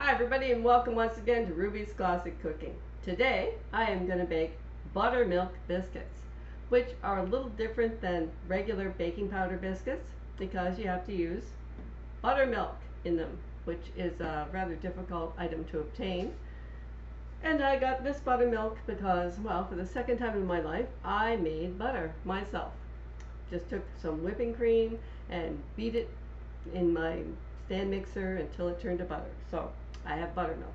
Hi everybody and welcome once again to Ruby's Classic Cooking. Today I am going to bake buttermilk biscuits, which are a little different than regular baking powder biscuits because you have to use buttermilk in them, which is a rather difficult item to obtain. And I got this buttermilk because, well, for the second time in my life, I made butter myself. Just took some whipping cream and beat it in my stand mixer until it turned to butter. So I have buttermilk.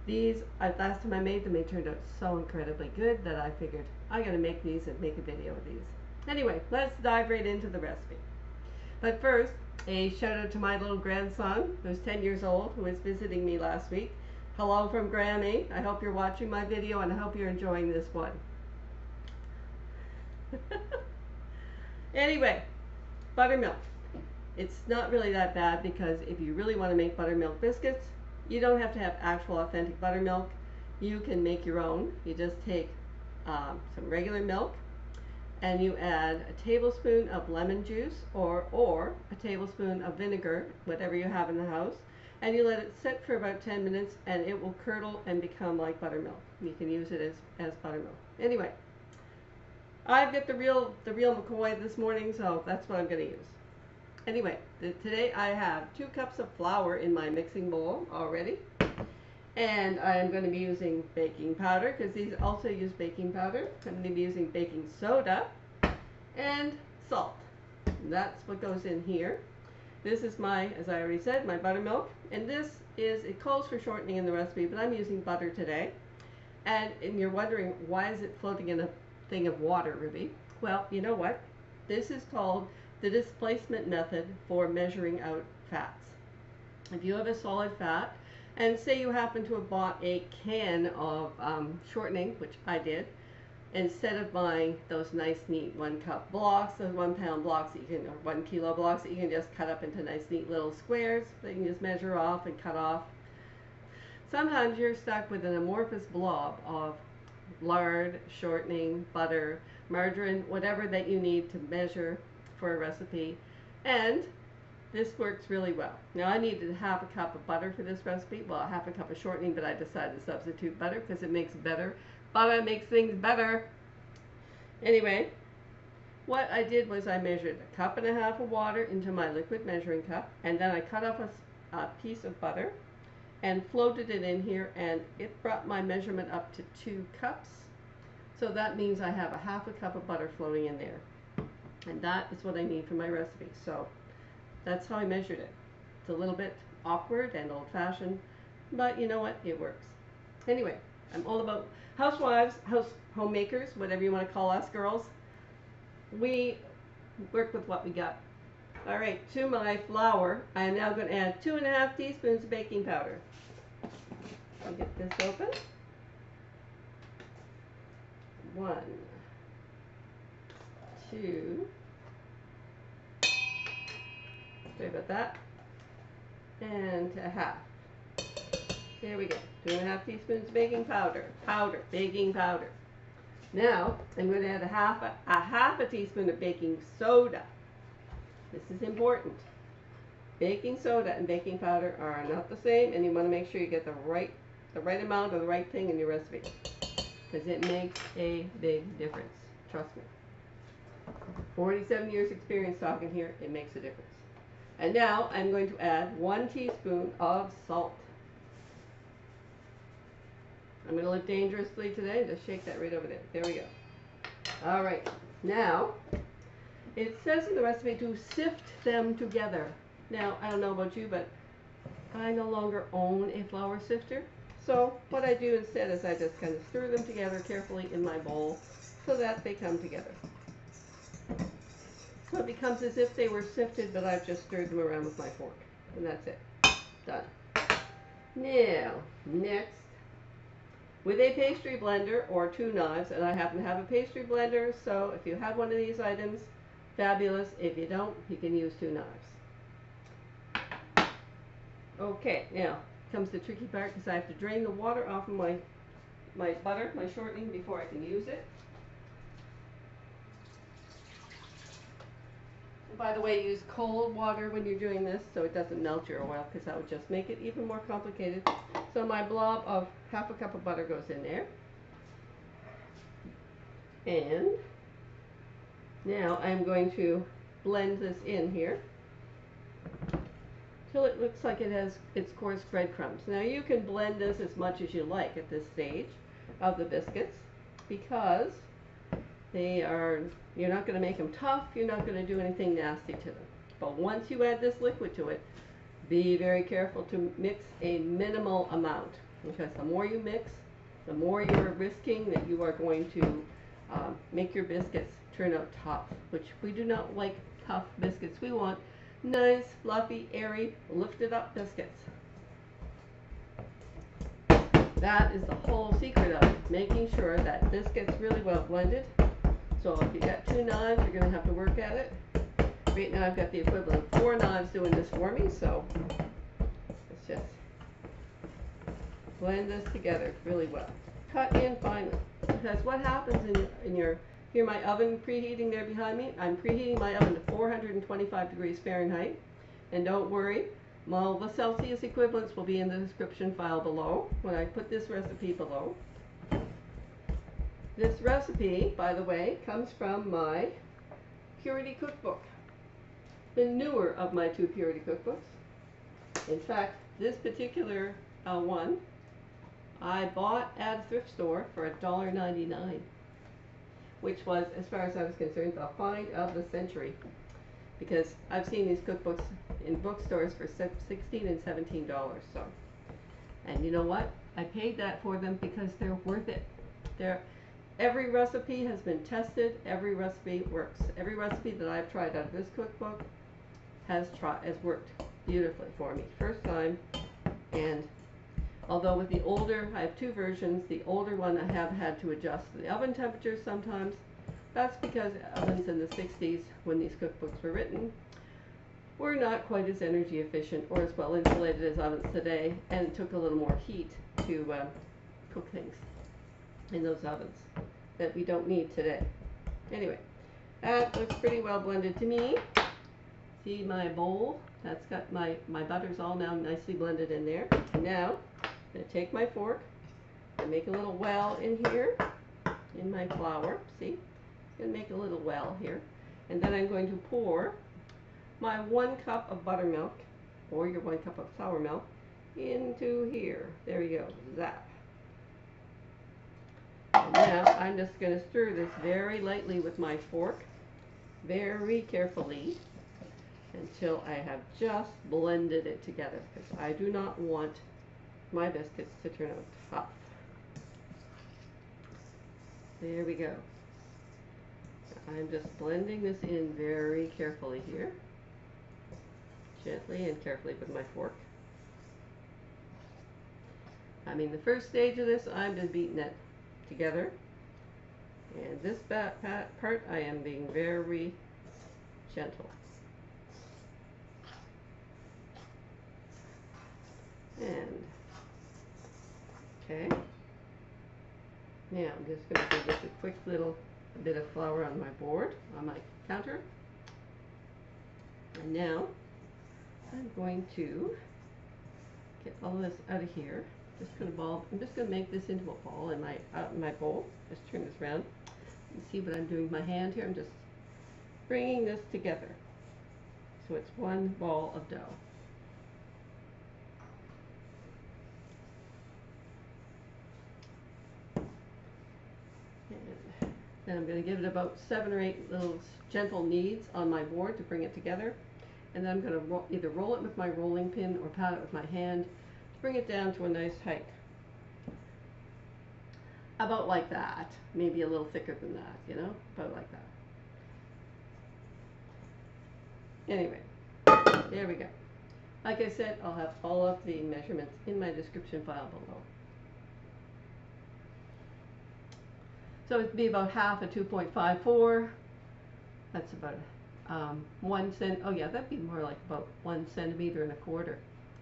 These, last time I made them, they turned out so incredibly good that I figured I gotta make these and make a video of these. Anyway, let's dive right into the recipe. But first, a shout out to my little grandson, who's 10 years old, who was visiting me last week. Hello from Granny. I hope you're watching my video and I hope you're enjoying this one. Anyway, buttermilk. It's not really that bad because if you really want to make buttermilk biscuits, you don't have to have actual authentic buttermilk. You can make your own. You just take some regular milk and you add a tablespoon of lemon juice or a tablespoon of vinegar, whatever you have in the house, and you let it sit for about 10 minutes and it will curdle and become like buttermilk. You can use it as buttermilk. Anyway, I've got the real McCoy this morning, so that's what I'm going to use. Anyway, today I have 2 cups of flour in my mixing bowl already, and I'm going to be using baking powder because these also use baking powder. I'm going to be using baking soda and salt. And that's what goes in here. This is my, as I already said, my buttermilk, and it calls for shortening in the recipe, but I'm using butter today. And you're wondering, why is it floating in a thing of water, Ruby? Well, you know what? This is called the displacement method for measuring out fats. If you have a solid fat, and say you happen to have bought a can of shortening, which I did, instead of buying those nice neat 1 cup blocks, those 1 pound blocks that you can, or 1 kilo blocks that you can just cut up into nice neat little squares that you can just measure off and cut off. Sometimes you're stuck with an amorphous blob of lard, shortening, butter, margarine, whatever that you need to measure for a recipe, and this works really well. Now I needed half a cup of butter for this recipe, well, half a cup of shortening, but I decided to substitute butter because it makes butter makes things better. Anyway, what I did was I measured 1.5 cups of water into my liquid measuring cup, and then I cut off a piece of butter and floated it in here, and it brought my measurement up to 2 cups. So that means I have 1/2 cup of butter floating in there. And that is what I need for my recipe. So that's how I measured it. It's a little bit awkward and old-fashioned, but you know what? It works. Anyway, I'm all about housewives, homemakers, whatever you want to call us girls. We work with what we got. All right, to my flour, I am now going to add 2.5 teaspoons of baking powder. I'll get this open. 1, 2, sorry about that, and 1/2. There we go. 2.5 teaspoons of baking powder. Baking powder. Now I'm going to add a half a teaspoon of baking soda. This is important. Baking soda and baking powder are not the same, and you want to make sure you get the right amount of the right thing in your recipe, because it makes a big difference. Trust me. 47 years experience talking here, it makes a difference. And now I'm going to add 1 teaspoon of salt. I'm going to look dangerously today. Just shake that right over there. There we go. All right. Now, it says in the recipe to sift them together. Now, I don't know about you, but I no longer own a flour sifter. So what I do instead is I just kind of stir them together carefully in my bowl so that they come together. So it becomes as if they were sifted, but I've just stirred them around with my fork. And that's it. Done. Now, next, with a pastry blender or 2 knives, and I happen to have a pastry blender, so if you have one of these items, fabulous. If you don't, you can use 2 knives. Okay, now comes the tricky part because I have to drain the water off of my butter, my shortening, before I can use it. by the way, use cold water when you're doing this so it doesn't melt your oil, because that would just make it even more complicated. So my blob of half a cup of butter goes in there. And now I'm going to blend this in here till it looks like it has its coarse breadcrumbs. Now you can blend this as much as you like at this stage of the biscuits, because you're not going to make them tough, you're not going to do anything nasty to them. But once you add this liquid to it, be very careful to mix a minimal amount, because the more you mix, the more you're risking that you are going to make your biscuits turn out tough, which we do not like tough biscuits. We want nice, fluffy, airy, lifted up biscuits. That is the whole secret of it, making sure that this gets really well blended. So if you got 2 knives, you're going to have to work at it. Right now I've got the equivalent of 4 knives doing this for me, so let's just blend this together really well. Cut in finely, because what happens in your, hear my oven preheating there behind me? I'm preheating my oven to 425 degrees Fahrenheit, and don't worry, all the Celsius equivalents will be in the description file below when I put this recipe below. This recipe, by the way, comes from my Purity cookbook, the newer of my 2 Purity cookbooks. In fact, this particular one I bought at a thrift store for $1.99, which was, as far as I was concerned, the find of the century, because I've seen these cookbooks in bookstores for $16 and $17. So, and you know what? I paid that for them because they're worth it. Every recipe has been tested. Every recipe works. Every recipe that I've tried out of this cookbook has worked beautifully for me first time. And although with the older, I have 2 versions. The older one I have had to adjust the oven temperature sometimes. That's because ovens in the 60s, when these cookbooks were written, were not quite as energy efficient or as well insulated as ovens today, and it took a little more heat to cook things in those ovens that we don't need today. Anyway, that looks pretty well blended to me. See my bowl? That's got my butter's all now nicely blended in there. And now I'm going to take my fork and make a little well in here in my flour. See? It's going to make a little well here. And then I'm going to pour my 1 cup of buttermilk, or your 1 cup of sour milk, into here. There you go. Zap. And now I'm just going to stir this very lightly with my fork, very carefully, until I have just blended it together, because I do not want my biscuits to turn out tough. There we go. I'm just blending this in very carefully here, gently and carefully with my fork. I mean, the first stage of this, I'm just beating it together, and this part I am being very gentle. And okay, now I'm just going to do just a quick little bit of flour on my board, on my counter, and now I'm going to get all this out of here. I'm just going to make this into a ball in my bowl. Just turn this around. You see what I'm doing with my hand here? I'm just bringing this together so it's one ball of dough. And then I'm going to give it about 7 or 8 little gentle kneads on my board to bring it together. And then I'm going to either roll it with my rolling pin or pat it with my hand to bring it down to a nice height. About like that. Maybe a little thicker than that, you know? About like that. Anyway, there we go. Like I said, I'll have all of the measurements in my description file below. So it'd be about half a 2.54. That's about 1 cent. Oh yeah, that'd be more like about 1 centimeter and a quarter.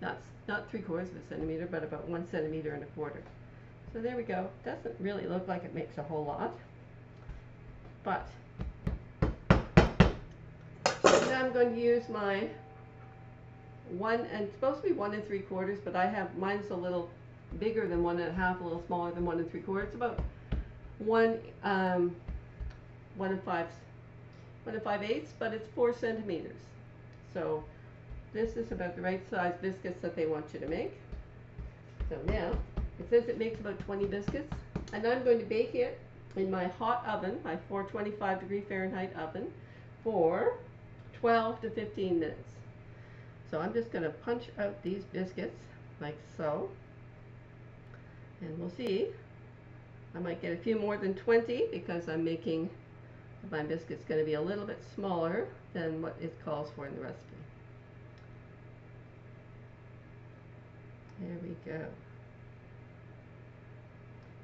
Not 3/4 of a centimeter, but about 1 centimeter and a quarter. So there we go. Doesn't really look like it makes a whole lot, but now I'm going to use my it's supposed to be 1 3/4, but I have, mine's a little bigger than 1 1/2, a little smaller than 1 3/4. It's about 1 5/8, but it's 4 centimeters. So this is about the right size biscuits that they want you to make. So now, it says it makes about 20 biscuits, and I'm going to bake it in my hot oven, my 425 Fahrenheit oven, for 12 to 15 minutes. So I'm just going to punch out these biscuits like so, and we'll see. I might get a few more than 20 because I'm making my biscuits going to be a little bit smaller than what it calls for in the recipe. There we go.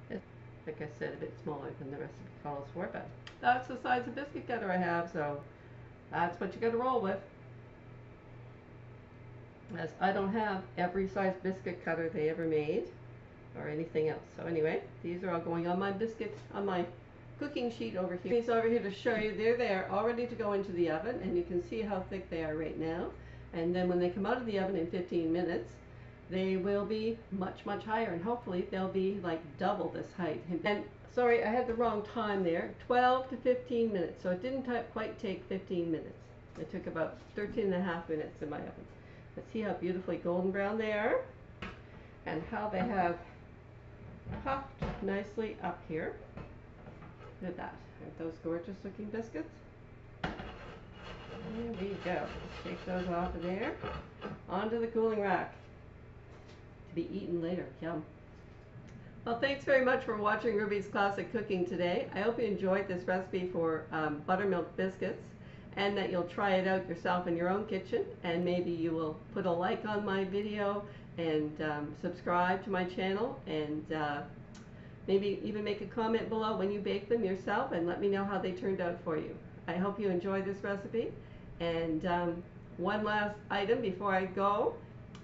It's, like I said, a bit smaller than the recipe calls for, but that's the size of biscuit cutter I have, so that's what you got to roll with. As I don't have every size biscuit cutter they ever made or anything else. So anyway, these are all going on my biscuits, on my cooking sheet over here. These over here to show you, they're there all ready to go into the oven, and you can see how thick they are right now. And then when they come out of the oven in 15 minutes, they will be much, much higher, and hopefully they'll be like double this height. And sorry, I had the wrong time there, 12 to 15 minutes. So it didn't quite take 15 minutes. It took about 13.5 minutes in my oven. Let's see how beautifully golden brown they are, and how they have puffed nicely up here. Look at that. Aren't those gorgeous looking biscuits? There we go. Let's take those off of there. Onto the cooling rack to be eaten later. Yum. Well, thanks very much for watching Ruby's Classic Cooking today. I hope you enjoyed this recipe for buttermilk biscuits, and that you'll try it out yourself in your own kitchen, and maybe you will put a like on my video and subscribe to my channel, and maybe even make a comment below when you bake them yourself, and let me know how they turned out for you. I hope you enjoyed this recipe. And one last item before I go.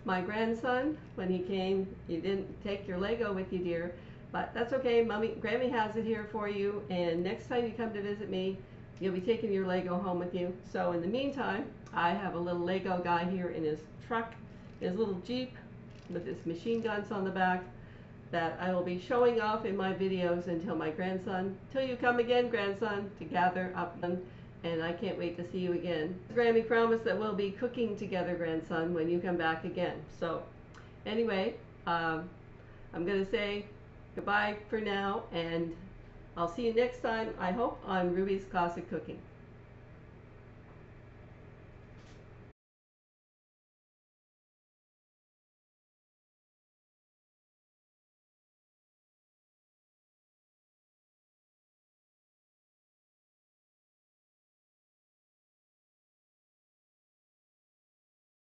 My grandson, when he came, you didn't take your Lego with you, dear, but that's okay. Grammy has it here for you, and next time you come to visit me, you'll be taking your Lego home with you. So in the meantime, I have a little Lego guy here in his truck, his little Jeep with his machine guns on the back, that I will be showing off in my videos until you come again, grandson, to gather up. And I can't wait to see you again. Grammy promised that we'll be cooking together, grandson, when you come back again. So anyway, I'm going to say goodbye for now, and I'll see you next time, I hope, on Ruby's Classic Cooking.